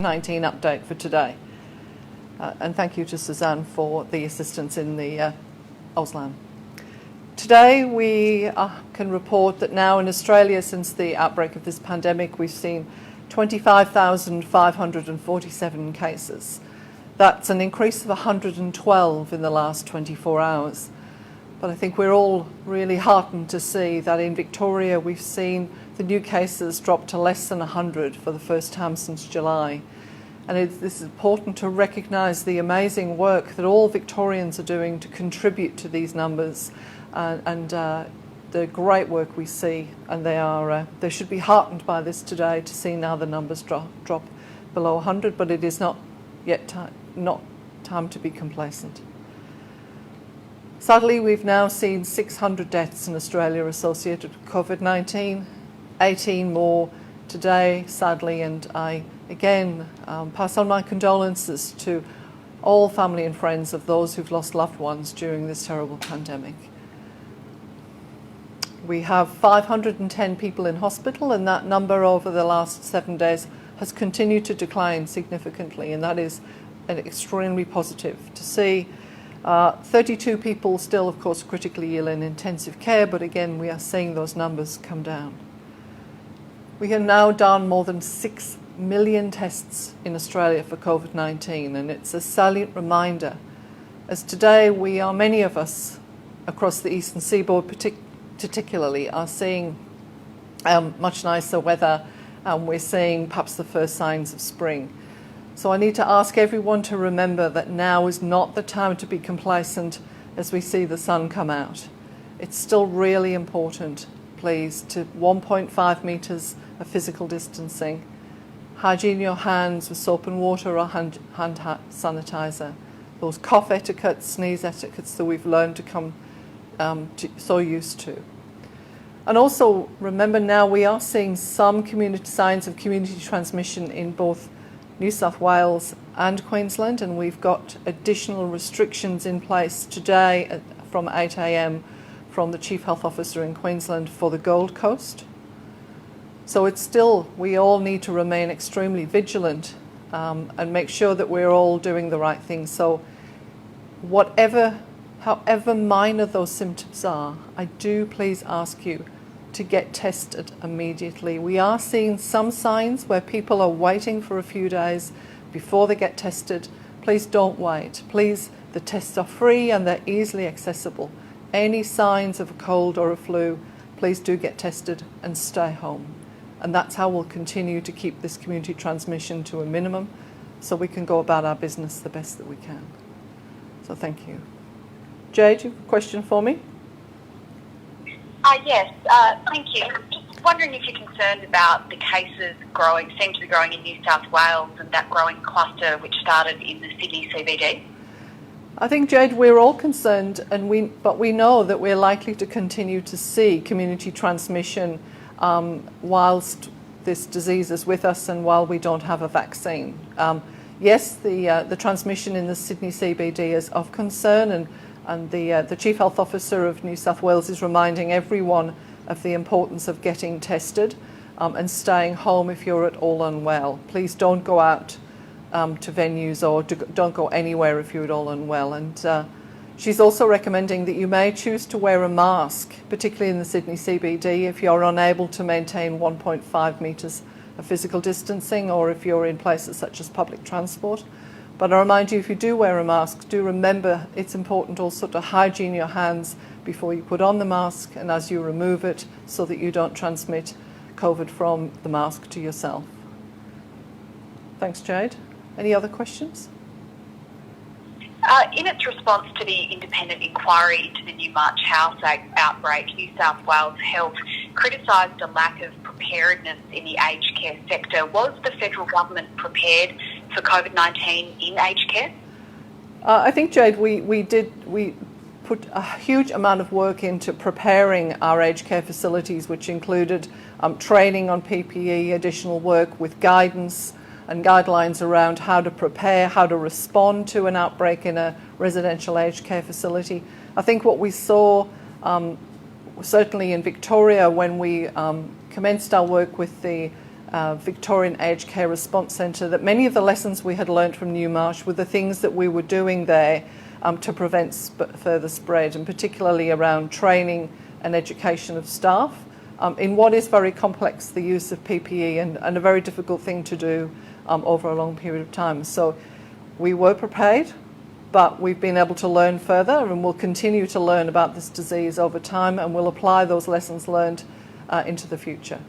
COVID-19 update for today. And thank you to Suzanne for the assistance in the Auslan. Today we can report that now in Australia, since the outbreak of this pandemic, we've seen 25,547 cases. That's an increase of 112 in the last 24 hours. But I think we're all really heartened to see that in Victoria we've seen the new cases drop to less than 100 for the first time since July. And this is important to recognise the amazing work that all Victorians are doing to contribute to these numbers and the great work we see. And they should be heartened by this today to see now the numbers drop below 100, but it is not yet time to be complacent. Sadly, we've now seen 600 deaths in Australia associated with COVID-19, 18 more today, sadly, and I again pass on my condolences to all family and friends of those who've lost loved ones during this terrible pandemic. We have 510 people in hospital, and that number over the last 7 days has continued to decline significantly, and that is extremely positive to see. 32 people still, of course, critically ill in intensive care, but again, we are seeing those numbers come down. We have now done more than 6 million tests in Australia for COVID-19, and it's a salient reminder, as today many of us across the eastern seaboard particularly are seeing much nicer weather, and we're seeing perhaps the first signs of spring. So I need to ask everyone to remember that now is not the time to be complacent as we see the sun come out. It's still really important, please, to 1.5 metres of physical distancing. Hygiene your hands with soap and water or hand sanitizer. Those cough etiquettes, sneeze etiquettes that we've learned to come so used to. And also remember now we are seeing some signs of community transmission in both New South Wales and Queensland, and we've got additional restrictions in place today from 8 a.m. from the Chief Health Officer in Queensland for the Gold Coast. So we all need to remain extremely vigilant and make sure that we're all doing the right thing. So however minor those symptoms are, I do please ask you to get tested immediately. We are seeing some signs where people are waiting for a few days before they get tested. Please don't wait. Please, the tests are free and they're easily accessible. Any signs of a cold or a flu, please do get tested and stay home. And that's how we'll continue to keep this community transmission to a minimum so we can go about our business the best that we can. So thank you. Jade, you have a question for me? Yes, thank you. Just wondering if you're concerned about the cases seem to be growing in New South Wales and that growing cluster which started in the Sydney CBD. I think, Jade, we're all concerned, but we know that we're likely to continue to see community transmission whilst this disease is with us and while we don't have a vaccine. Yes, the transmission in the Sydney CBD is of concern, and the Chief Health Officer of New South Wales is reminding everyone of the importance of getting tested and staying home if you're at all unwell. Please don't go out to venues or don't go anywhere if you're at all unwell. And she's also recommending that you may choose to wear a mask, particularly in the Sydney CBD, if you're unable to maintain 1.5 metres of physical distancing or if you're in places such as public transport. But I remind you, if you do wear a mask, do remember it's important also to hygiene your hands before you put on the mask and as you remove it so that you don't transmit COVID from the mask to yourself. Thanks, Jade. Any other questions? In its response to the independent inquiry into the Newmarch House outbreak, New South Wales Health criticised a lack of preparedness in the aged care sector. Was the federal government prepared for COVID-19 in aged care? I think, Jade, we put a huge amount of work into preparing our aged care facilities, which included training on PPE, additional work with guidance and guidelines around how to prepare, how to respond to an outbreak in a residential aged care facility. I think what we saw, certainly in Victoria, when we commenced our work with the Victorian Aged Care Response Centre, that many of the lessons we had learnt from Newmarch were the things that we were doing there to prevent further spread, and particularly around training and education of staff in what is very complex, the use of PPE, and a very difficult thing to do over a long period of time. So we were prepared, but we've been able to learn further, and we'll continue to learn about this disease over time, and we'll apply those lessons learned into the future.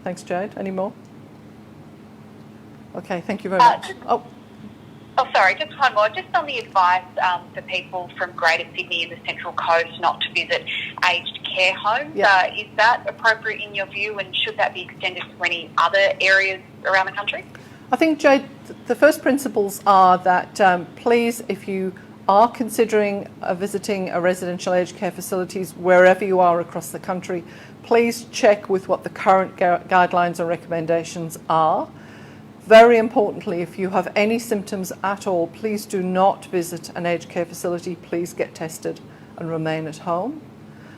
Thanks, Jade. Any more? Okay, thank you very much. Sorry, just one more. Just on the advice for people from Greater Sydney and the Central Coast not to visit aged care homes, is that appropriate in your view, and should that be extended to any other areas around the country? I think, Jade, the first principles are that please, if you are considering visiting a residential aged care facilities wherever you are across the country, please check with what the current guidelines and recommendations are. Very importantly, if you have any symptoms at all, please do not visit an aged care facility. Please get tested and remain at home.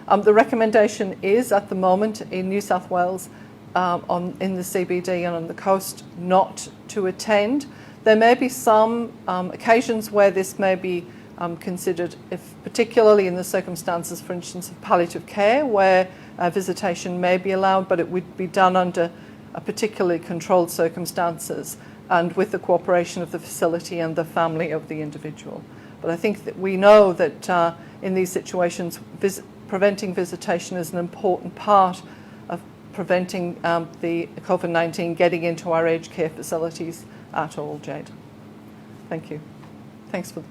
The recommendation is, at the moment in New South Wales, in the CBD and on the coast, not to attend. There may be some occasions where this may be considered, if particularly in the circumstances, for instance, of palliative care, where visitation may be allowed, but it would be done under particularly controlled circumstances and with the cooperation of the facility and the family of the individual. But I think that we know that in these situations, preventing visitation is an important part of preventing the COVID-19 getting into our aged care facilities at all, Jade. Thank you. Thanks for